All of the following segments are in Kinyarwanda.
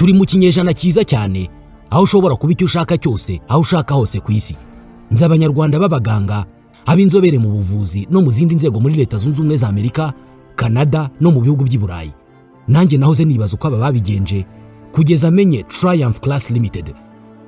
turi mu kinyejana cyiza cyane aho ushobora kuba icyo ushaka cyose aho ushaka hose ku isi. Nzi abanyarwanda b'abaganga, ab'inzobere mu buvuzi no mu zindi nzego muri Leta Zunze Ubumwe za Amerika, Canada no mu bihugu by'i Burayi. Nanjye nahoze nibaza uko aba babigenje kugeza amenye Triumph Class Limited.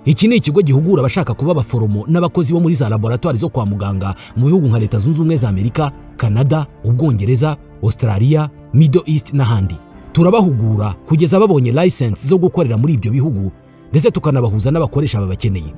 Iki ni ikigo gihugura abashaka kuba abaforomo n'abakozi bo muri za laboratoire zo kwa muganga mu bihugu nka Leta Zunze Ubumwe za Amerika, Canada, Ubwongereza, Australia, Middle East n'ahandi. Turabahugura kugeza babonye license zo gukorera muri ibyo bihugu, ndetse tukanabahuza n'abakoresha babakeneye.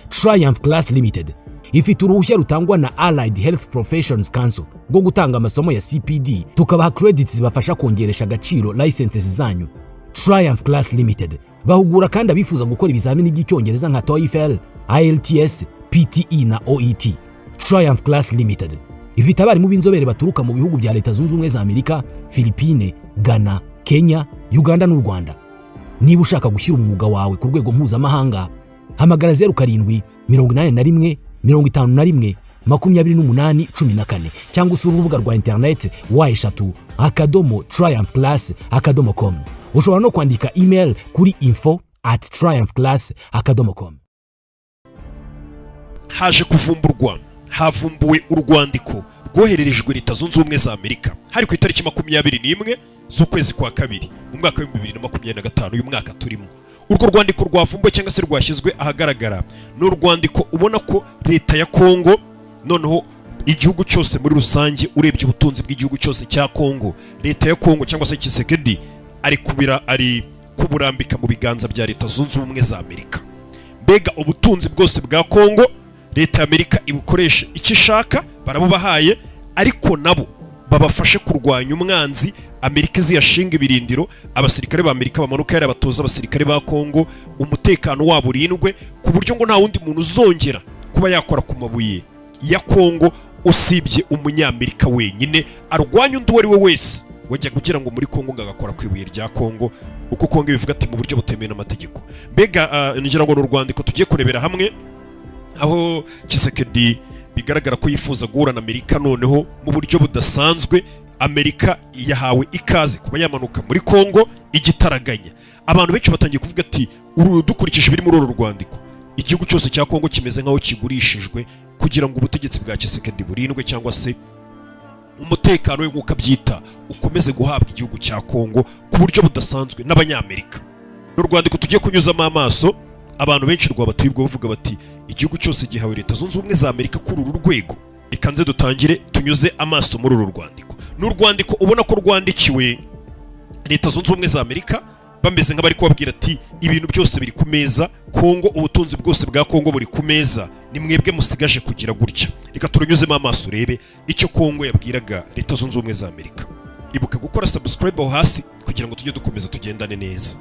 Triumph Class Limited ifite uruhushya rutangwa na Allied Health Professions Council rwo gutanga amasomo ya CPD, tukabaha credits zibafasha kongeresha agaciro licenses zanyu. Triumph Class Limited bahugura kandi abifuza gukora ibizamini by'icyongereza nka TOEFL, IELTS, PTE na OET. Triumph Class Limited ifite abarimu b'inzobere baturuka mu bihugu bya Leta Zunze Ubumwe za Amerika, Philippines, Ghana, Kenya, Uganda n'u Rwanda. Niba ushaka gushyira umwuga wawe ku rwego mpuzamahanga, hamagara 0781512814 cyangwa usura urubuga rwa internet wa3triumphclass.com. Ushobora no kwandika email kuri info@triumphclass.com. Haje kuvumburwa, havumbuwe urwandiko rwohererejwe Leta Zunze Ubumwe za Amerika hari ku itariki 21 z'ukwezi kwa kabiri mu mwaka wa 2025 uyu mwaka turimo. Urwo rwandiko rwavumbuwe cyangwa se rwashyizwe ahagaragara ni urwandiko ubona ko Leta ya Kongo, noneho igihugu cyose muri rusange, urebye ubutunzi bw'igihugu cyose cya Kongo, Leta ya Kongo cyangwa se Tshisekedi ari kuburambika mu biganza bya Leta Zunze Ubumwe za Amerika. Mbega ubutunzi bwose bwa Kongo Leta ya Amerika ibukoresha icyo ishaka, barabubahaye, ariko nabo babafashe kurwanya umwanzi. Amerika ziyashinga ibirindiro, abasirikare ba Amerika bamanuka yari abatoza abasirikare ba Kongo, umutekano wabo urindwe ku buryo ngo nta wundi muntu uzongera kuba yakora ku mabuye ya Kongo usibye umunyamerika wenyine arwanya undi uwo ari we wese wajya kugira ngo muri Kongo ngagakora ku ibuye rya Kongo, uko Kongo bivuga ati mu buryo butemewe n'amategeko. Mbega ngira ngo n'urwandiko tugiye kurebera hamwe aho Tshisekedi bigaragara ko yifuza guhura na Amerika, noneho mu buryo budasanzwe. Amerika yahawe ikaze kuba yamanuka muri Kongo igitaraganya. Abantu benshi batangiye kuvuga ati dukurikije biri muri uru rwandiko, igihugu cyose cya Kongo kimeze nkaho kigurishijwe kugira ngo ubutegetsi bwa Tshisekedi burindwe cyangwa se umutekano we nk'uko abyita ukomeze guhabwa igihugu cya Kongo ku buryo budasanzwe n'abanyamerika. N'urwandiko tugiye kunyuzamo amaso, abantu benshi rwabatuye ubwo bavuga bati igihugu cyose gihawe Leta Zunze Ubumwe za Amerika kuri uru rwego. Reka nze dutangire tunyuze amaso muri uru rwandiko. N'urwandiko ubona ko rwandikiwe Leta Zunze Ubumwe za Amerika bameze nk'abari kubabwira ati ibintu byose biri ku meza, Kongo, ubutunzi bwose bwa Kongo buri ku meza, ni mwebwe musigaje kugira gutya. Reka turunyuzemo amaso urebe icyo Kongo yabwiraga Leta Zunze Ubumwe za Amerika. Ibuka gukora subscribe aho hasi kugira ngo tujye dukomeza tugendane neza.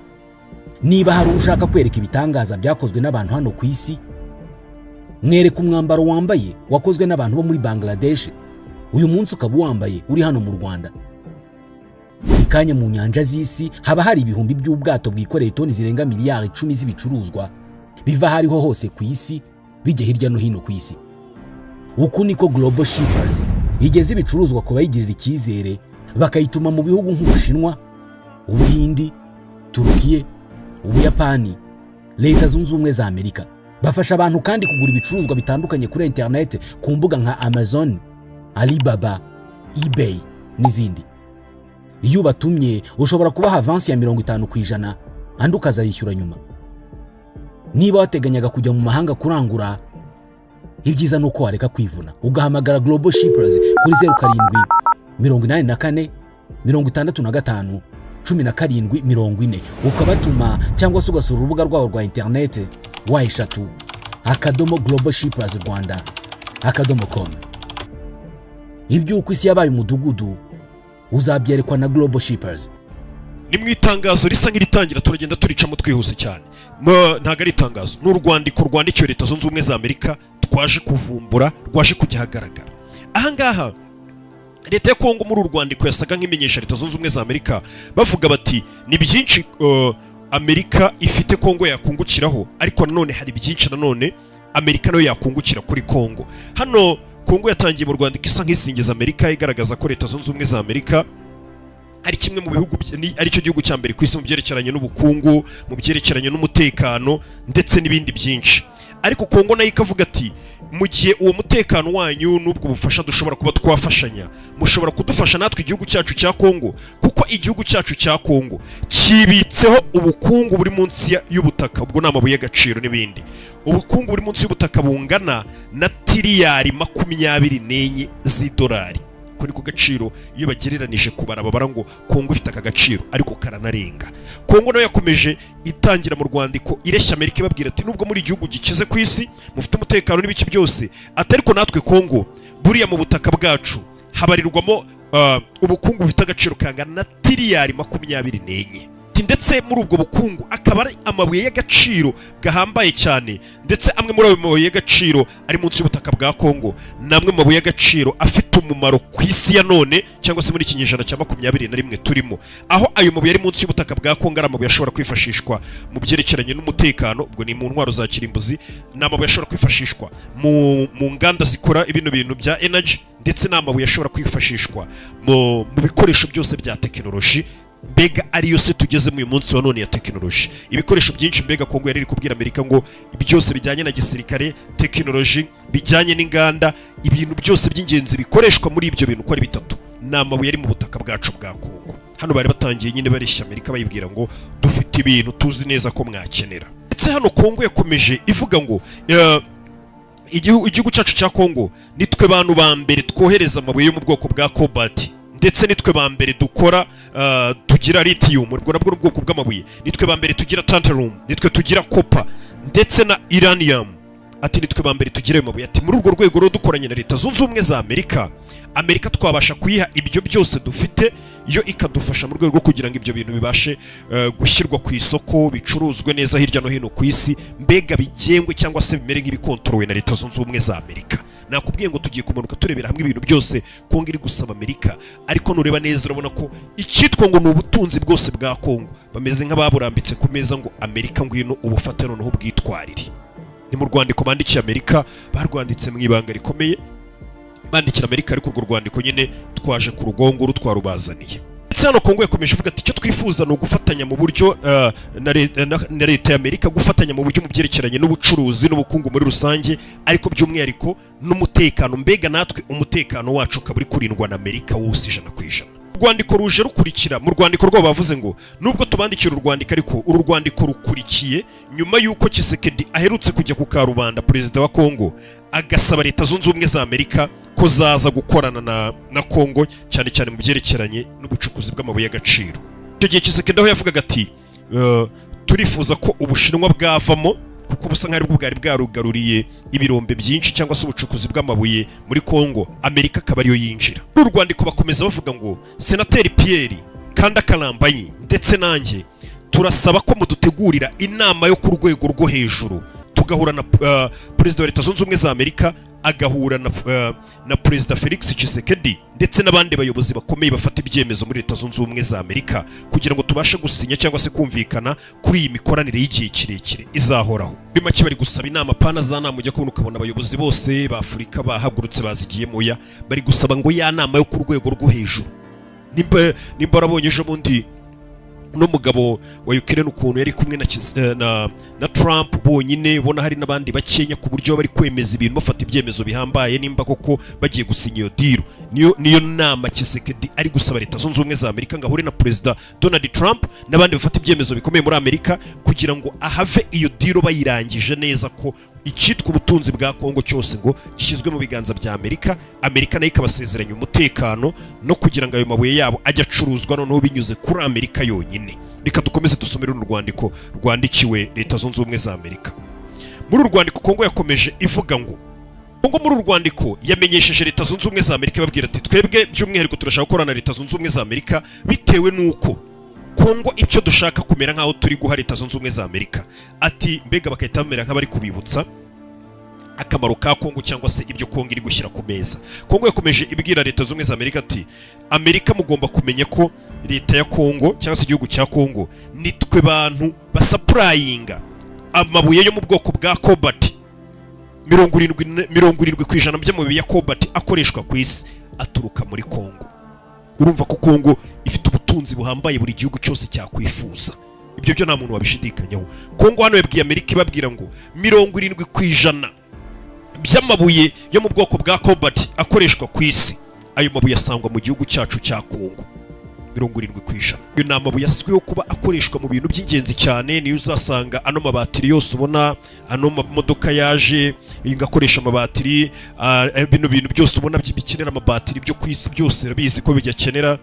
Niba hari ushaka kwereka ibitangaza byakozwe n'abantu hano ku isi, mwereka umwambaro wambaye wakozwe n'abantu bo muri Bangladesh, uyu munsi ukaba wambaye uri hano mu Rwanda. Ikanya mu nyanja z'isi haba hari ibihumbi by'ubwato bwikoreye toni zirenga miliyari 10 z'ibicuruzwa biva hariho hose ku isi bijya hirya no hino ku isi. Uku niko Global Shippers igeze ibicuruzwa ku bayigirira icyizere, bakayituma mu bihugu nk'Ubushinwa, Ubuhindi, Turukiye, Ubuyapani, Leta Zunze Ubumwe za Amerika. Bafasha abantu kandi kugura ibicuruzwa bitandukanye kuri internet ku mbuga nka Amazon, Alibaba, eBay n'izindi. Iyo batumye ushobora kubaha avance ya 50% andi ukazayishyura nyuma. Niba wateganyaga kujya mu mahanga kurangura, ibyiza nuko wareka kwivuna ugahamagara Global Shippers kuri 0784651740 ukabatuma, cyangwa se ugasura urubuga rwabo rwa internet wa3globalshippersrwanda.com. Iby'uko isi yabaye umudugudu uzabyerekwa na Global Shippers. Ni mu itangazo risa nk'iritangira turagenda turicamo twihuse cyane. Ntago ari itangazo, n'urwandiko rwandikiwe Leta Zunze Ubumwe za Amerika twaje kuvumbura, rwaje kujya hagaragara. Aha ngaha Leta ya Kongo muri uru rwandiko yasaga nk'imenyesha Leta Zunze Ubumwe za Amerika bavuga bati ni byinshi Amerika ifite Kongo yakungukiraho, ariko nanone hari byinshi nanone Amerika nayo yakungukira kuri Kongo. Hano Kongo yatangiye mu rwandiko isa nk'isingiza Amerika, igaragaza ko Leta Zunze Ubumwe za Amerika ari kimwe mu bihugu ari cyo gihugu cya mbere ku isi mu byerekeranye n'ubukungu, mu byerekeranye n'umutekano ndetse n'ibindi byinshi. Ariko Kongo nayo ikavuga ati mu gihe uwo mutekano wanyu n'ubwo bufasha dushobora kuba twafashanya, mushobora kudufasha natwe igihugu cyacu cya Kongo, kuko igihugu cyacu cya Kongo kibitseho ubukungu buri munsi y'ubutaka, ubwo ni amabuye y'agaciro n'ibindi. Ubukungu buri munsi y'ubutaka bungana na tiriyari 24 z'idolari. Ko niko gaciro iyo bagereranije kubara babara ngo Kongo ifite aka gaciro, ariko karanarenga. Kongo nayo yakomeje itangira mu rwandiko ireshya Amerika ibabwira ati nubwo muri igihugu gikize ku isi mufite umutekano n'ibiki byose, atariko natwe Kongo buriya mu butaka bwacu habarirwamo ubukungu bufite agaciro kangana na tiriyari 24. Ndetse muri ubwo bukungu akaba ari amabuye y'agaciro gahambaye cyane, ndetse amwe muri ayo mabuye y'agaciro ari munsi y'ubutaka bwa Kongo, namwe mabuye y'agaciro afite umumaro ku isi ya none cyangwa se muri ikinyejana cya 21 turimo, aho ayo mabuye ari munsi y'ubutaka bwa Kongo ari amabuye ashobora kwifashishwa mu byerekeranye n'umutekano, ubwo ni mu ntwaro za kirimbuzi, n'amabuye ashobora kwifashishwa mu nganda zikora ibintu bya energy, ndetse n'amabuye ashobora kwifashishwa mu bikoresho byose bya tekinoloji. Mbega ariyo se tugeze mu munsi wa none ya tekinoloji, ibikoresho byinshi. Mbega Kongo yari iri kubwira Amerika ngo byose bijyanye na gisirikare, tekinoloji, bijyanye n'inganda, ibintu byose by'ingenzi bikoreshwa muri ibyo bintu uko ari bitatu ni amabuye ari mu butaka bwacu bwa Kongo. Hano bari batangiye nyine bareshya Amerika bayibwira ngo dufite ibintu tuzi neza ko mwakenera. Ndetse hano Kongo yakomeje ivuga ngo igihugu cyacu cya Kongo nitwe bantu ba mbere twohereza amabuye yo mu bwoko bwa cobalt, ndetse nitwe ba mbere dukora tugira lithium, urwo nabwo ubwoko bw'amabuye, nitwe ba mbere tugira tantalum, nitwe tugira copper ndetse na uranium. Ati nitwe ba mbere tugira ayo mabuye. Ati muri urwo rwego rero dukoranye na Leta Zunze Ubumwe za Amerika twabasha kuyiha ibyo byose dufite, yo ikadufasha mu rwego rwo kugira ngo ibyo bintu bibashe gushyirwa ku isoko, bicuruzwe neza hirya no hino ku isi, mbega bigengwe cyangwa se bimere nk'ibikontrowe na Leta Zunze Ubumwe za Amerika. Nakubwiye ngo tugiye kumanuka turebera hamwe ibintu byose Kongo iri gusaba Amerika, ariko nureba neza urabona ko icyitwa ngo ni ubutunzi bwose bwa Kongo bameze nk'ababurambitse ku meza ngo Amerika ngwino ubufate noneho ubwitwarire. Ni mu rwandiko bandikiye Amerika, barwanditse mu ibanga rikomeye, bandikira Amerika, ariko urwo rwandiko nyine twaje ku rugongo twarubazaniye. Hano Kongo yakomeje ivuga ati icyo twifuza ni ugufatanya mu buryo na Leta y'Amerika, gufatanya mu buryo mu byerekeranye n'ubucuruzi n'ubukungu muri rusange, ariko by'umwihariko n'umutekano. Mbega natwe umutekano wacu ukaba uri kurindwa na Amerika wose 100%. Urwandiko ruje rukurikira, mu rwandiko rwabo bavuze ngo nubwo tubandikira urwandiko, ariko uru rwandiko rukurikiye nyuma y'uko Tshisekedi aherutse kujya ku karubanda, perezida wa Kongo agasaba Leta Zunze Ubumwe za Amerika ko zaza gukorana na Kongo cyane cyane mu byerekeranye n'ubucukuzi bw'amabuye y'agaciro. Icyo gihe Tshisekedi aho yavugaga ati turifuza ko Ubushinwa bwavamo, kuko busa nk'ari bwo bwari bwarugaruriye ibirombe byinshi cyangwa se ubucukuzi bw'amabuye muri Kongo, Amerika akaba ariyo yinjira. Uru rwandiko bakomeza bavuga ngo Senateri Pierre Kanda Kalambanyi ndetse nanjye turasaba ko mudutegurira inama yo ku rwego rwo hejuru, tugahura na perezida wa Leta Zunze Ubumwe za Amerika, agahura na perezida Felix Tshisekedi ndetse n'abandi bayobozi bakomeye bafata ibyemezo muri Leta Zunze Ubumwe za Amerika, kugira ngo tubashe gusinya cyangwa se kumvikana kuri iyi mikoranire y'igihe kirekire izahoraho. Bimake bari gusaba inama pana za nama, ujya kubona ukabona abayobozi bose ba Afurika bahagurutse bazigiye moya, bari gusaba ngo ya nama yo ku rwego rwo hejuru. Nimba barabonye ejo bundi n'umugabo wa Ukraine ukuntu yari kumwe na Trump bonyine, ubona hari n'abandi bakenya ku buryo bari kwemeza ibintu bafata ibyemezo bihambaye, nimba koko bagiye gusinya iyo deal. Niyo nama Tshisekedi ari gusaba Leta Zunze Ubumwe za Amerika ngo ahure na perezida Donald Trump n'abandi bafata ibyemezo bikomeye muri Amerika, kugira ngo ahave iyo deal bayirangije neza, ko icyitwa ubutunzi bwa Kongo cyose ngo gishyizwe mu biganza bya Amerika. Amerika nayo ikabasezeranya umutekano no kugira ngo ayo mabuye yabo ajya acuruzwa noneho binyuze kuri Amerika yonyine. Reka dukomeze dusomere uru rwandiko rwandikiwe Leta Zunze Ubumwe za Amerika. Muri uru rwandiko Kongo yakomeje ivuga ngo Kongo muri uru rwandiko yamenyesheje Leta Zunze Ubumwe za Amerika babwira ati twebwe by'umwihariko turashaka gukorana na Leta Zunze Ubumwe za Amerika bitewe n'uko Kongo icyo dushaka kumera nkaho turi guha Leta Zunze Ubumwe za Amerika. Ati mbega bakahita bamera nk'abari kubibutsa akamaro ka Kongo cyangwa se ibyo Kongo iri gushyira ku meza. Kongo yakomeje ibwira Leta Zunze Ubumwe za Amerika ati Amerika mugomba kumenya ko Leta ya Kongo cyangwa se igihugu cya Kongo nitwe bantu basapurayinga amabuye yo mu bwoko bwa cobalt 70% by'amabuye ya cobalt akoreshwa ku isi aturuka muri Kongo. Urumva ko Kongo ifite ifite ubutunzi buhambaye buri gihugu cyose cyakwifuza. Ibyo byo nta muntu wabishidikanyaho. Kongo hano yabwiye Amerika ibabwira ngo 70% by'amabuye yo mu bwoko bwa cobalt akoreshwa ku isi, ayo mabuye asangwa mu gihugu cyacu cya Kongo. 70%. Iyo ni amabuye asizweho kuba akoreshwa mu bintu by'ingenzi cyane. Niyo uzasanga ano mabatiri yose ubona, ano modoka yaje ingakoresha amabatiri, bino bintu byose ubona bikenera amabatiri byo ku isi byose rabizi ko bigakenera.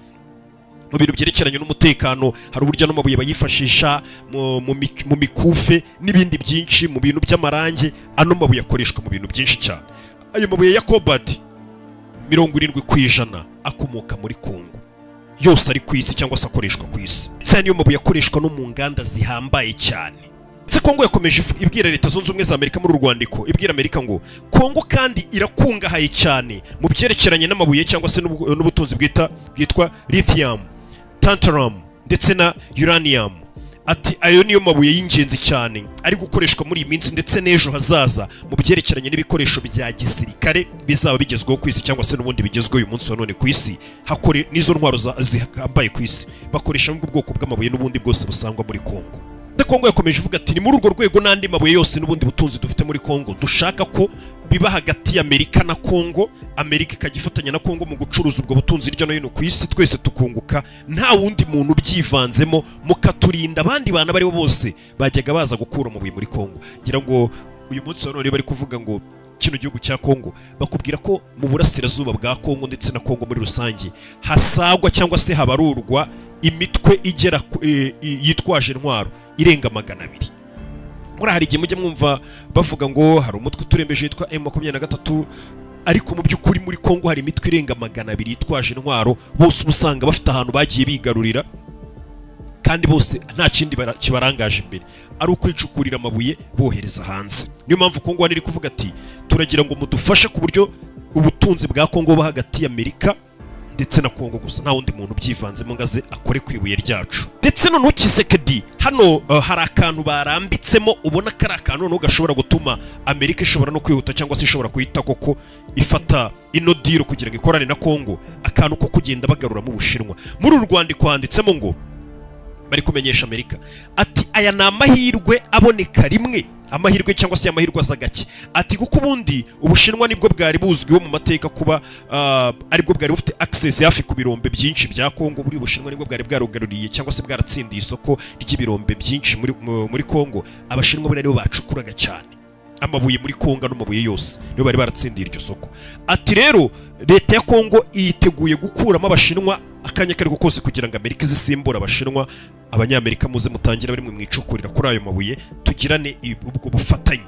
Mu bintu byerekeranye n'umutekano hari uburyo n'amabuye bayifashisha mu mikufe n'ibindi byinshi, mu bintu by'amarange ano mabuye akoreshwa mu bintu byinshi cyane. Ayo mabuye ya cobalt 70% akomoka muri Kongo yose ari ku isi cyangwa se akoreshwa ku isi. Ndetse niyo mabuye akoreshwa no mu nganda zihambaye cyane. Ndetse Kongo yakomeje ibwira Leta Zunze Ubumwe za Amerika muri urwandiko, ibwira Amerika ngo Kongo kandi irakungahaye cyane mu byerekeranye n'amabuye cyangwa se n'ubutunzi bwitwa lithium, tantalum ndetse na uranium. Ati ayo niyo mabuye y'ingenzi cyane ari gukoreshwa muri iyi minsi ndetse n'ejo hazaza mu byerekeranye n'ibikoresho bya gisirikare bizaba bigezweho ku isi cyangwa se n'ubundi bigezweho uyu munsi wa none ku isi. Hakore n'izo ntwaro zihambaye ku isi bakoresha mu bwoko bw'amabuye n'ubundi bwose busangwa muri Kongo. Kongo yakomeje ivuga ati ni muri urwo rwego n'andi mabuye yose n'ubundi butunzi dufite muri Kongo dushaka ko biba hagati ya Amerika na Kongo, Amerika ikagifatanya na Kongo mu gucuruza ubwo butunzi hirya no hino ku isi, twese tukunguka, nta wundi muntu ubyivanzemo, mukaturinda abandi bana bari bo bose bajyaga baza gukura mu buye muri Kongo. Ngira ngo uyu munsi none bari kuvuga ngo kino gihugu cya Kongo bakubwira ko mu burasirazuba bwa Kongo ndetse na Kongo muri rusange hasagwa cyangwa se habarurwa imitwe igera yitwaje intwaro irenga 200. Muri hari igihe mujye mwumva bavuga ngo hari umutwe uturembeje yitwa M23, ariko mu by'ukuri muri Kongo hari imitwe irenga 200 yitwaje intwaro, bose usanga bafite ahantu bagiye bigarurira kandi bose nta kindi kibarangaje imbere ari ukwicukurira amabuye bohereza hanze. Niyo mpamvu Kongo wani iri kuvuga ati turagira ngo mudufashe ku buryo ubutunzi bwa Kongo buba hagati ya Amerika ndetse na Kongo gusa, nta wundi muntu ubyivanzemo ngaze akore ku ibuye ryacu. Ndetse noneho Kisekedi hano hari akantu barambitsemo ubona ko ari akantu noneho gashobora gutuma Amerika ishobora no kwihuta cyangwa se ishobora kuhita koko ifata ino deal kugira ngo ikorane na Kongo, akantu ko kugenda bagarura mu Bushinwa. Muri uru rwandiko handitsemo ngo bari kumenyesha Amerika ati aya ni amahirwe aboneka rimwe, amahirwe cyangwa se amahirwe azagake. Ati kuko ubundi Ubushinwa nibwo bwari buzwiho mu mateka kuba aribwo bwari bufite access hafi ku birombe byinshi bya Kongo. Buri Ubushinwa nibwo bwari bwarugaruriye cyangwa se bwaratsindiye isoko ry'ibirombe byinshi muri Kongo. Abashinwa bari nibo bacukuraga cyane amabuye muri Kongo n'amabuye yose, nibo bari baratsindiye iryo soko. Ati rero leta ya Kongo yiteguye gukuramo Abashinwa akanya kari kose kugira ngo Amerika izisimbura Abashinwa. Abanyamerika muze mutangira bari mu mwicukurira kuri ayo mabuye, tugirane ubwo bufatanye.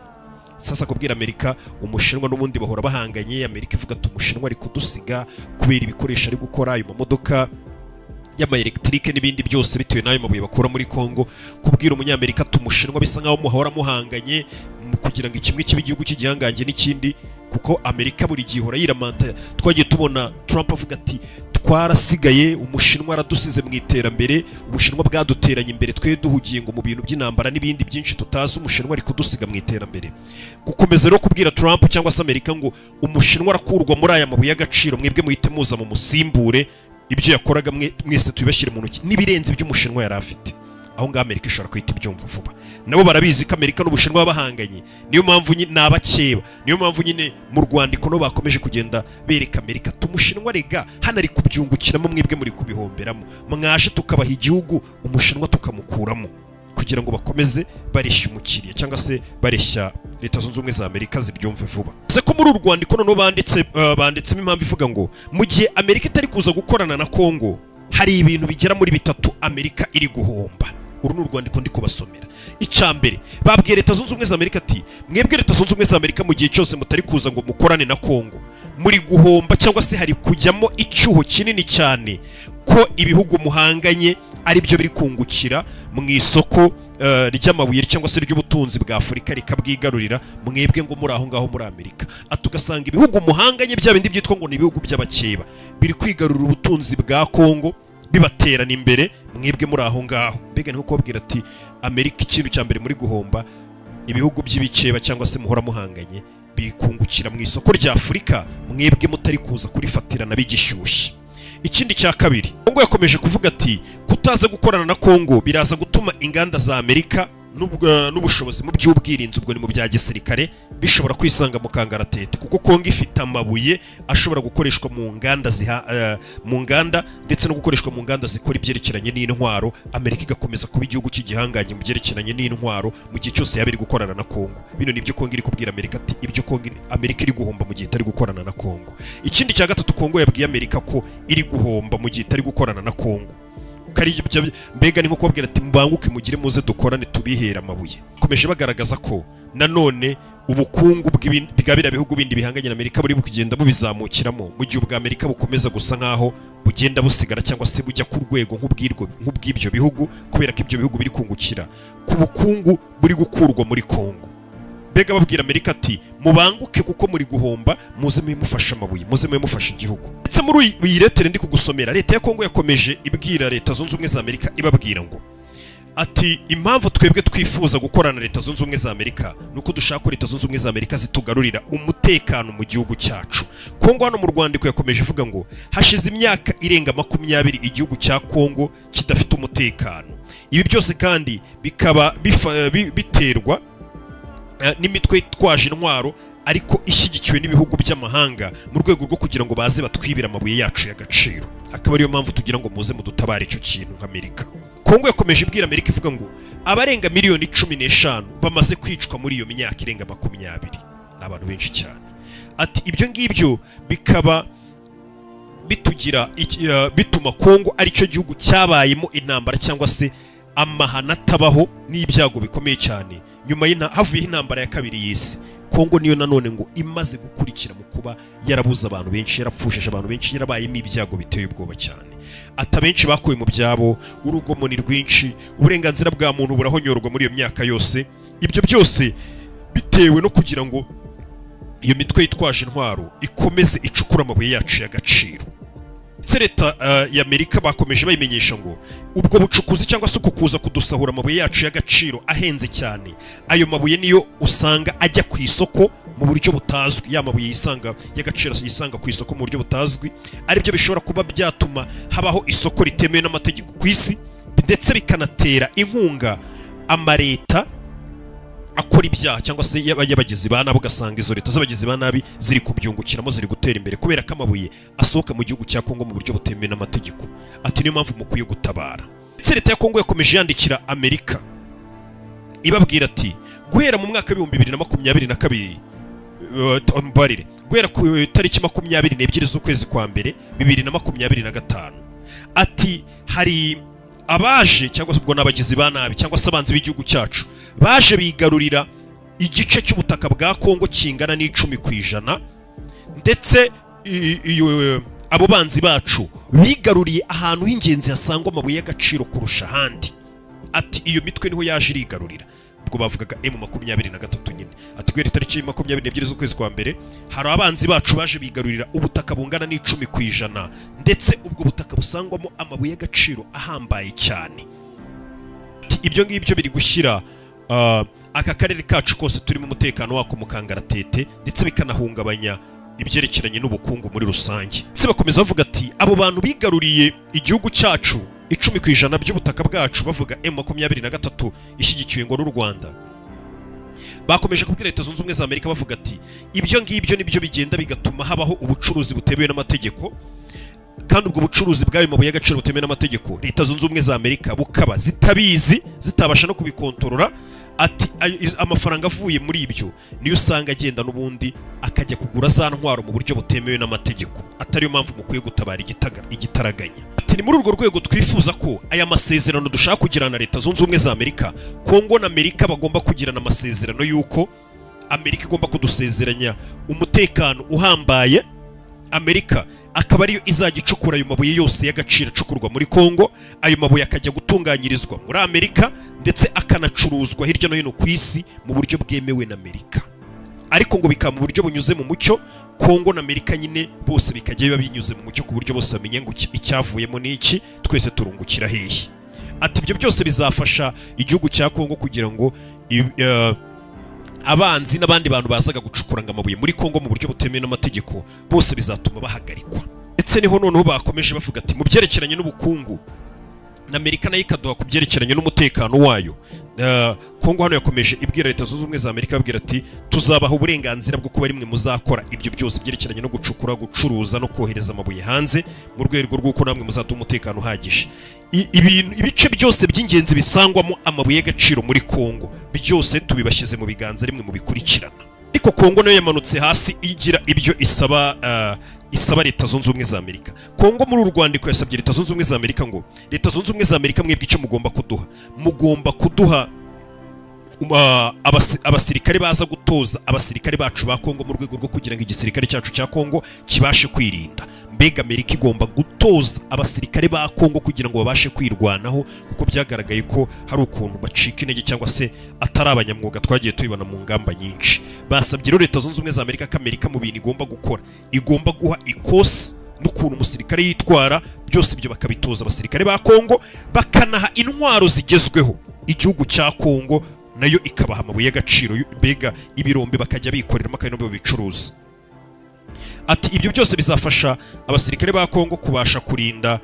Sasa kubwira Amerika Umushinwa n'ubundi bahora bahanganye. Amerika ivuga ati Umushinwa ari kudusiga kubera ibikoresho ari gukora ayo mamodoka y'ama electric n'ibindi byose bitewe n'ayo mabuye bakura muri Kongo. Kubwira Umunyamerika ati Umushinwa bisa nkaho muhora muhanganye kugira ngo ikimwe kibe igihugu cy'igihangange n'ikindi, kuko Amerika buri gihe ihora yiramanta. Twagiye tubona Trump avuga ati twarasigaye, Umushinwa aradusize mu iterambere, Ubushinwa bwaduteranye imbere twe duhugiye ngo mu bintu by'intambara n'ibindi byinshi tutazi, Umushinwa ari kudusiga mu iterambere. Gukomeza rero kubwira Trump cyangwa se Amerika ngo Umushinwa arakurwa muri aya mabuye y'agaciro, mwebwe muhite muza mu musimbure, ibyo yakoraga mwese tubashyire mu ntoki n'ibirenze by'Umushinwa yari afite. Aho ngaho Amerika ishobora kwita ibyumva vuba. Nabo barabizi ko Amerika n'Ubushinwa bahanganye, niyo mpamvu n'abakeba, niyo mpamvu nyine mu rwandiko no bakomeje kugenda bereka Amerika tumushinwa rega hana ari kubyungukiramo, mwebwe muri kubihomberamo, mwaje tukabaha igihugu Umushinwa tukamukuramo, kugira ngo bakomeze bareshya umukiriya cyangwa se bareshya Leta Zunze Ubumwe za Amerika zibyumve vuba. Se ko muri uru rwandiko no banditsemo impamvu ivuga ngo mu gihe Amerika itari kuza gukorana na Kongo hari ibintu bigera muri 3 Amerika iri guhomba. Uru ni urwandiko ndi kubasomera. Icyambere babwiye Leta Zunze Ubumwe za Amerika ati mwebwe Leta Zunze Ubumwe za Amerika mu gihe cyose mutari kuza ngo mukorane na Kongo muri guhomba cyangwa se hari kujyamo icyuho kinini cyane ko ibihugu muhanganye ari byo biri kungukira mu isoko ry'amabuye cyangwa se ry'ubutunzi bwa Afurika rikabwigarurira, mwebwe ngo muri aho ngaho muri Amerika. Atugasanga ibihugu muhanganye bya bindi byitwa ngo ni ibihugu by'abakeba biri kwigarurira ubutunzi bwa Kongo bibaterana imbere, mwebwe muri aho ngaho. Mbega ni uko babwira ati Amerika ikintu cya mbere muri guhomba, ibihugu by'ibikeba cyangwa se muhora muhanganye bikungukira mu isoko rya Afurika, mwebwe mutari kuza kurifatirana bigishyushye. ikindi cya kabiri, Kongo yakomeje kuvuga ati kutaza gukorana na Kongo biraza gutuma inganda za Amerika n'ubushobozi mu by'ubwirinzi, ubwo ni mu bya gisirikare, bishobora kwisanga mu kangaratete, kuko Kongo ifite amabuye ashobora gukoreshwa mu nganda ndetse no gukoreshwa mu nganda zikora ibyerekeranye n'intwaro. Amerika igakomeza kuba igihugu cy'igihangange mu byerekeranye n'intwaro mu gihe cyose yaba iri gukorana na Kongo. Bino nibyo Kongo iri kubwira Amerika ati ibyo Kongo Amerika iri guhomba mu gihe itari gukorana na Kongo. Ikindi cya gatatu, Kongo yabwiye Amerika ko iri guhomba mu gihe itari gukorana na Kongo. Mbega ni nko kubabwira ati mbanguke mugire muze dukorane tubihera amabuye. Komeje bagaragaza ko nanone ubukungu bw'ibya bihugu bindi bihanganye na Amerika buri kugenda bubizamukiramo mu gihe ubwa Amerika bukomeza gusa nkaho bugenda busigara cyangwa se bujya ku rwego nk'ubw'ibyo bihugu, kubera ko ibyo bihugu biri kungukira ku bukungu buri gukurwa muri Kongo. Mbega babwira Amerika ati mubanguke kuko muri guhomba, muze mufasha amabuye, muze mufasha igihugu. Ndetse muri iyi letere ndi kugusomera, leta ya Kongo yakomeje ibwira Leta Zunze Ubumwe za Amerika ibabwira ngo ati impamvu twebwe twifuza gukorana na Leta Zunze Ubumwe za Amerika nuko dushaka ko Leta Zunze Ubumwe za Amerika zitugarurira umutekano mu gihugu cyacu. Kongo hano mu Rwanda yakomeje ivuga ngo hashize imyaka irenga 20 igihugu cya Kongo kidafite umutekano. Ibi byose kandi bikaba biterwa n'imitwe itwaje intwaro ariko ishyigikiwe n'ibihugu by'amahanga mu rwego rwo kugira ngo baze batwibira amabuye yacu y'agaciro. Akaba ariyo mpamvu tugira ngo muze mudutabare icyo kintu nk'Amerika. Kongo yakomeje ibwira Amerika ivuga ngo abarenga miliyoni 15 bamaze kwicwa muri iyo myaka irenga 20. N'abantu benshi cyane. Ati ibyo ngibyo bikaba bituma Kongo ari cyo gihugu cyabayemo intambara cyangwa se amahana atabaho n'ibyago bikomeye cyane nyuma havuye intambara ya kabiri y'isi. Kongo niyo nanone ngo imaze gukurikira mu kuba yarabuze abantu benshi, yarapfushije abantu benshi, yarabayemo ibyago biteye ubwoba cyane. Ata benshi bakuye mu byabo, urugomo ni rwinshi, uburenganzira bwa muntu burahonyorwa muri iyo myaka yose. Ibyo byose bitewe no kugira ngo iyo mitwe yitwaje intwaro ikomeze icukura amabuye yacu y'agaciro. Leta ya Amerika bakomeje bayimenyesha ngo ubwo bucukuzi cyangwa se kukuza kudusahura amabuye yacu y'agaciro ahenze cyane, ayo mabuye niyo usanga ajya ku isoko mu buryo butazwi, ya mabuye yisanga y'agaciro yisanga ku isoko mu buryo butazwi, ari byo bishobora kuba byatuma habaho isoko ritemewe n'amategeko ku isi, ndetse bikanatera inkunga amaleta akora ibyaha cyangwa se y'abagizi ba nabi, ugasanga izo leta z'abagizi ba nabi ziri kubyungukiramo, ziri gutera imbere kubera ko amabuye asohoka mu gihugu cya Kongo mu buryo butemewe n'amategeko. Ati niyo mpamvu mukwiye gutabara. Ndetse leta ya Kongo yakomeje yandikira Amerika ibabwira ati guhera mu mwaka wa 2022 guhera ku tariki 22 z'ukwezi kwa mbere 2025, ati hari abaje cyangwa se ubwo n'abagizi ba nabi cyangwa se abanzi b'igihugu cyacu baje bigarurira igice cy'ubutaka bwa Kongo kingana n'10%, ndetse abo banzi bacu bigaruriye ahantu h'ingenzi hasangwa amabuye y'agaciro kurusha ahandi. Ati iyo mitwe niho yaje irigarurira, ubwo bavugaga M23 nyine. Ati guhera tariki 22 z'ukwezi kwa mbere hari abanzi bacu baje bigarurira ubutaka bungana n'10%, ndetse ubwo butaka busangwamo amabuye y'agaciro ahambaye cyane. Ibyo ngibyo biri gushyira aka karere kacu kose turimo umutekano wako mu kangaratete, ndetse bikanahungabanya ibyerekeranye n'ubukungu muri rusange. Ndetse bakomeza bavuga ati abo bantu bigaruriye igihugu cyacu 10% by'ubutaka bwacu, bavuga M23 ishyigikiwe ngo n'u Rwanda, bakomeje kubwira Leta Zunze Ubumwe za Amerika bavuga ati ibyo ngibyo nibyo bigenda bigatuma habaho ubucuruzi butemewe n'amategeko, kandi ubwo bucuruzi bw'ayo mabuye y'agaciro butemewe n'amategeko Leta Zunze Ubumwe za Amerika bukaba zitabizi, zitabasha no kubikontorora. Ati amafaranga avuye muri ibyo niyo usanga agenda n'ubundi akajya kugura za ntwaro mu buryo butemewe n'amategeko. Atariyo mpamvu mukwiye gutabara igitaraganya. Ati ni muri urwo rwego twifuza ko aya masezerano dushaka kugirana na Leta Zunze Ubumwe za Amerika, Kongo na Amerika bagomba kugirana amasezerano y'uko Amerika igomba kudusezeranya umutekano uhambaye. Amerika akaba ariyo izajya icukura ayo mabuye yose y'agaciro acukurwa muri Kongo, ayo mabuye akajya gutunganyirizwa muri Amerika, ndetse akanacuruzwa hirya no hino ku isi mu buryo bwemewe na Amerika, ariko ngo bikaba mu buryo bunyuze mu mucyo. Kongo na Amerika nyine bose bikajya biba binyuze mu mucyo ku buryo bose bamenye ngo icyavuyemo n'iki, twese turungukira hehe. Ati ibyo byose bizafasha igihugu cya Kongo kugira ngo abanzi n'abandi bantu bazaga gucukura amabuye muri Kongo mu buryo butemewe n'amategeko bose bizatuma bahagarikwa. ndetse niho noneho bakomeje bavuga ati mu byerekeranye n'ubukungu na Amerika nayo ikaduha ku byerekeranye n'umutekano wayo. Kongo hano yakomeje ibwira Leta Zunze Ubumwe za Amerika babwira ati tuzabaha uburenganzira bwo kuba rimwe muzakora ibyo byose byerekeranye no gucukura, gucuruza no kohereza amabuye hanze mu rwego rw'uko namwe muzatuma umutekano uhagije. Ibice byose by'ingenzi bisangwamo amabuye y'agaciro muri Kongo byose tubibashyize mu biganza rimwe mu bikurikirana. Ariko Kongo nayo yamanutse hasi igira ibyo isaba Leta Zunze Ubumwe za Amerika. Kongo muri uru rwandiko yasabye Leta Zunze Ubumwe za Amerika ngo Leta Zunze Ubumwe za Amerika mwebwe icyo mugomba kuduha abasirikare baza gutoza abasirikare bacu ba Kongo mu rwego rwo kugira ngo igisirikare cyacu cya Kongo kibashe kwirinda. Mbega Amerika igomba gutoza abasirikare ba Kongo kugira ngo babashe kwirwanaho, kuko byagaragaye ko hari ukuntu bacika intege cyangwa se atari abanyamwuga twagiye tubibona mu ngamba nyinshi. Basabye rero Leta Zunze Ubumwe za Amerika ko Amerika mu bintu igomba gukora igomba guha ikosi n'ukuntu umusirikare yitwara, byose ibyo bakabitoza abasirikare ba Kongo, bakanaha intwaro zigezweho igihugu cya Kongo nayo ikabaha amabuye y'agaciro, mbega ibirombe bakajya bikoreramo kandi nabo bicuruza. Ati ibyo byose bizafasha abasirikare ba Kongo kubasha kurinda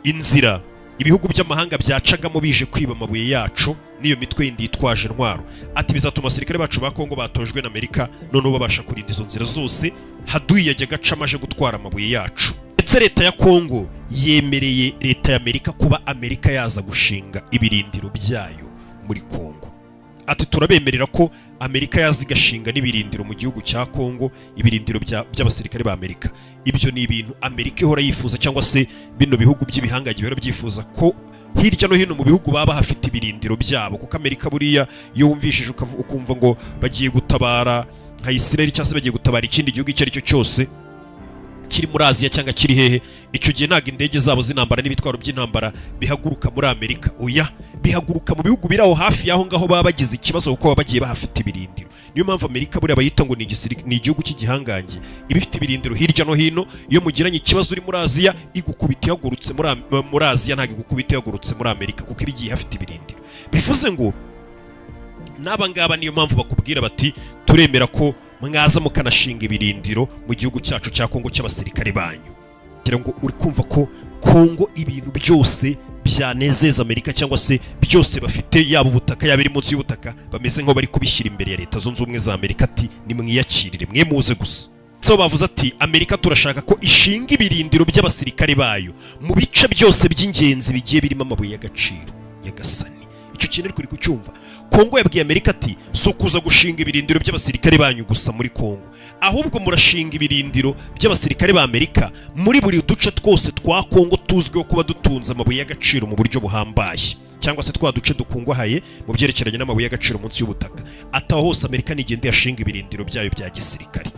inzira ibihugu by'amahanga byacagamo bije kwiba amabuye yacu niyo mitwe yindi yitwaje intwaro. Ati bizatuma abasirikare bacu ba Kongo batojwe na Amerika noneho babasha kurinda izo nzira zose haduyi yajya gacama aje gutwara amabuye yacu. Ndetse Leta ya Kongo yemereye Leta ya Amerika kuba Amerika yaza gushinga ibirindiro byayo muri Kongo. Ati turabemerera ko Amerika yazigashinga n'ibirindiro mu gihugu cya Kongo, ibirindiro by'abasirikare ba Amerika. Ibyo ni ibintu Amerika ihora yifuza, cyangwa se bino bihugu by'ibihangaje bihora byifuza ko hirya no hino mu bihugu baba hafite ibirindiro byabo, kuko Amerika buriya iyo wumvishije ukumva ngo bagiye gutabara nka Israel cyangwa se bagiye gutabara ikindi gihugu icyo ari cyo cyose kiri muri Aziya cyangwa kiri hehe, icyo gihe ntago indege zabo z'intambara n'ibitwaro by'intambara bihaguruka muri Amerika. Oya, bihaguruka mu bihugu biri aho hafi y'aho ngaho baba bagize ikibazo, kuko baba bagiye bahafite ibirindiro. Niyo mpamvu Amerika buriya bayita ngo ni igihugu cy'igihangange, ibifite ibirindiro hirya no hino. Iyo mugiranye ikibazo uri muri Aziya igukubita ihagurutse muri Aziya, ntago igukubita ihagurutse muri Amerika, kuko iba igiye hafite ibirindiro. Bivuze ngo n'aba ngaba niyo mpamvu bakubwira bati turemera ko mwaza mukanashinga ibirindiro mu gihugu cyacu cya Kongo cy'abasirikare banyu. Kugira ngo uri kumva ko Kongo ibintu byose byanezeza Amerika, cyangwa se byose bafite, yaba ubutaka yaba iri munsi y'ubutaka, bameze nko bari kubishyira imbere ya Leta Zunze Ubumwe za Amerika. Ati nimwiyakirire mwe muze gusa. So bavuze ati Amerika turashaka ko ishinga ibirindiro by'abasirikare bayo mu bice byose by'ingenzi bigiye birimo amabuye y'agaciro yagasani. Icyo kintu ari kuri kucyumva. Kongo yabwiye Amerika ati so kuza gushinga ibirindiro by'abasirikare banyu gusa muri Kongo, ahubwo murashinga ibirindiro by'abasirikare ba Amerika muri buri duce twose twa Kongo tuzwiho kuba dutunze amabuye y'agaciro mu buryo buhambaye, cyangwa se twa duce dukungahaye mu byerekeranye n'amabuye y'agaciro munsi y'ubutaka. Ataho hose Amerika nigende yashinga ibirindiro byayo bya gisirikare.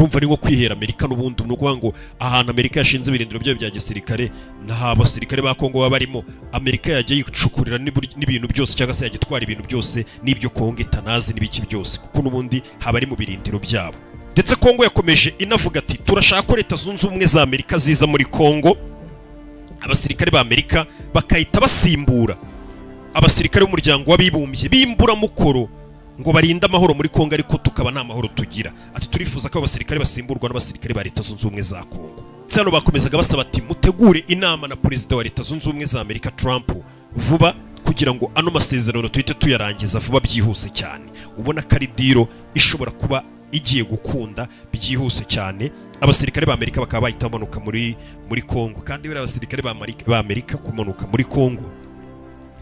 Urumva ni nko kwihera Amerika n'ubundi, no kuvuga ngo ahantu Amerika yashinze ibirindiro byayo bya gisirikare nta basirikare ba Kongo baba barimo, Amerika yajya yicukurira n'ibintu byose, cyangwa se yagitwara ibintu byose n'ibyo Kongo itanazi n'ibiki byose, kuko n'ubundi haba ari mu birindiro byabo. Ndetse Kongo yakomeje inavuga ati turashaka ko Leta Zunze Ubumwe za Amerika ziza muri Kongo, abasirikare ba Amerika bakahita basimbura abasirikare b'umuryango w'abibumbye b'imburamukoro ngo barinde amahoro muri Kongo, ariko tukaba nta mahoro tugira. Ati turifuza ko abasirikare basimburwa n'abasirikare ba Leta Zunze Ubumwe za Kongo. Hano bakomezaga basaba ati mutegure inama na Perezida wa Leta Zunze Ubumwe za Amerika Trump vuba, kugira ngo ano masezerano tuhite tuyarangiza vuba byihuse cyane. Ubona ko ari diro ishobora kuba igiye gukunda byihuse cyane. Abasirikare ba Amerika bakaba bahita bamanuka muri Kongo, kandi bari abasirikare ba Amerika kumanuka muri Kongo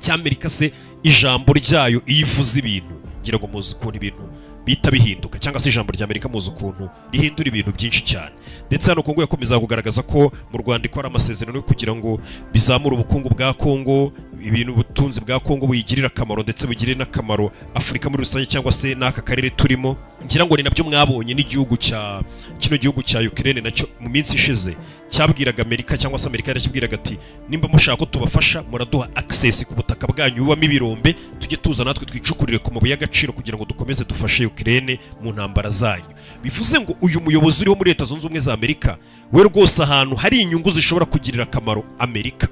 cy'Amerika se ijambo ryayo iyivuze ibintu, ngira ngo muzi ukuntu ibintu bita bihinduka, cyangwa se ijambo rya Amerika muzi ukuntu rihindura ibintu byinshi cyane. Ndetse hano Kongo yakomeza kugaragaza ko mu Rwanda ikora amasezerano yo kugira ngo bizamure ubukungu bwa Kongo, ibintu ubutunzi bwa Kongo buyigirira akamaro, ndetse bugire n'akamaro Afurika muri rusange, cyangwa se n'aka karere turimo. Ngira ngo ni nabyo mwabonye n'igihugu cya kino gihugu cya Ukraine nacyo mu minsi ishize cyabwiraga Amerika, cyangwa se Amerika yarakibwiraga ati nimba mushaka ko tubafasha muraduha access ku butaka bwanyu bubamo ibirombe, tujye tuza natwe twicukurire ku mabuye y'agaciro kugira ngo dukomeze dufashe Ukraine mu ntambara zanyu. Bivuze ngo uyu muyobozi uriho muri Leta Zunze Ubumwe za Amerika we rwose ahantu hari inyungu zishobora kugirira akamaro Amerika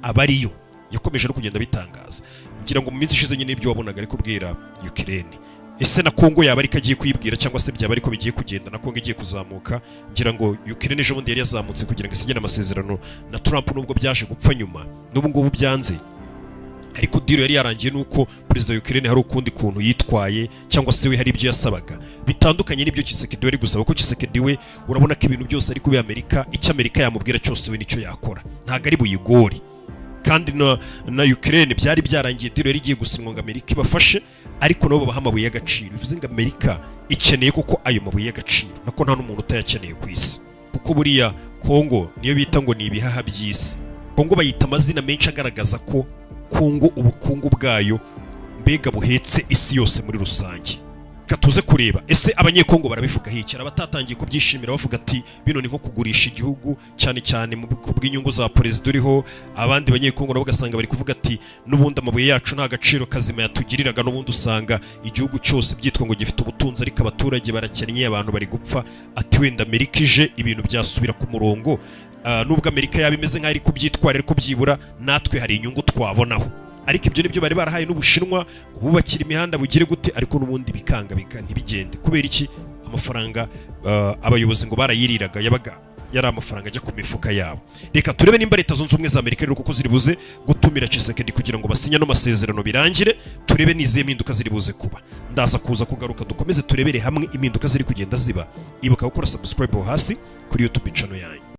abariyo yakomeje no kugenda bitangaza. Ngira ngo mu minsi ishize nyine ibyo wabonaga ari kubwira Ukraine ese na Kongo yaba ariko agiye kuyibwira cyangwa se byaba ariko bigiye kugenda na Kongo igiye kuzamuka. Ngira ngo Ukraine ejo bundi yari yazamutse kugira ngo isinyane amasezerano na Trump, nubwo byaje gupfa nyuma n'ubu ngubu byanze, ariko deal yari yarangiye nuko perezida wa Ukraine hari ukundi kuntu yitwaye cyangwa se we hari ibyo yasabaga bitandukanye n'ibyo Tshisekedi yari gusaba. Ko Tshisekedi we urabona ko ibintu byose ari kubi Amerika, icyo Amerika yamubwira cyose we nicyo yakora, ntago ari buyigore. Kandi na Ukraine byari byarangiye deal yari igiye gusinywa ngo Amerika ibafashe, ariko nabo babaha amabuye y'agaciro. Bivuze ngo Amerika ikeneye koko ayo mabuye y'agaciro, nako nta n'umuntu utayakeneye ku isi, kuko buriya Kongo niyo bita ngo ni ibihaha by'isi. Kongo bayita amazina menshi agaragaza ko Kongo ubukungu bwayo mbega buhetse isi yose muri rusange. Katuze kureba ese abanyekongo barabivuga hiki, abatatangiye kubyishimira bavuga ati bino ni nko kugurisha igihugu cyane cyane mu bw'inyungu za perezida uriho. Abandi banyekongo nabo gasanga bari kuvuga ati n'ubundi amabuye yacu nta gaciro kazima yatugiriraga, n'ubundi usanga igihugu cyose byitwa ngo gifite ubutunzi ariko abaturage barakennye, abantu bari gupfa. Ati wenda Amerika ije ibintu byasubira ku murongo, nubwo Amerika yaba imeze nk'aho iri kubyitwara ariko byibura natwe hari inyungu twabonaho. Ariko ibyo nibyo bari barahaye n'Ubushinwa ngo bubakire imihanda bugire gute, ariko n'ubundi bikanga ntibigende. Kubera iki? Amafaranga abayobozi ngo barayiriraga yabaga yari amafaranga ajya ku mifuka yabo. Reka turebe nimba Leta Zunze Ubumwe za Amerika rero kuko ziri buze gutumira Tshisekedi kugira ngo basinya no masezerano birangire, turebe nizihe mpinduka ziri buze kuba. Ndaza kuza kugaruka dukomeze turebere hamwe impinduka ziri kugenda ziba. Ibuka gukora subscribe hasi kuri YouTube channel yanyu.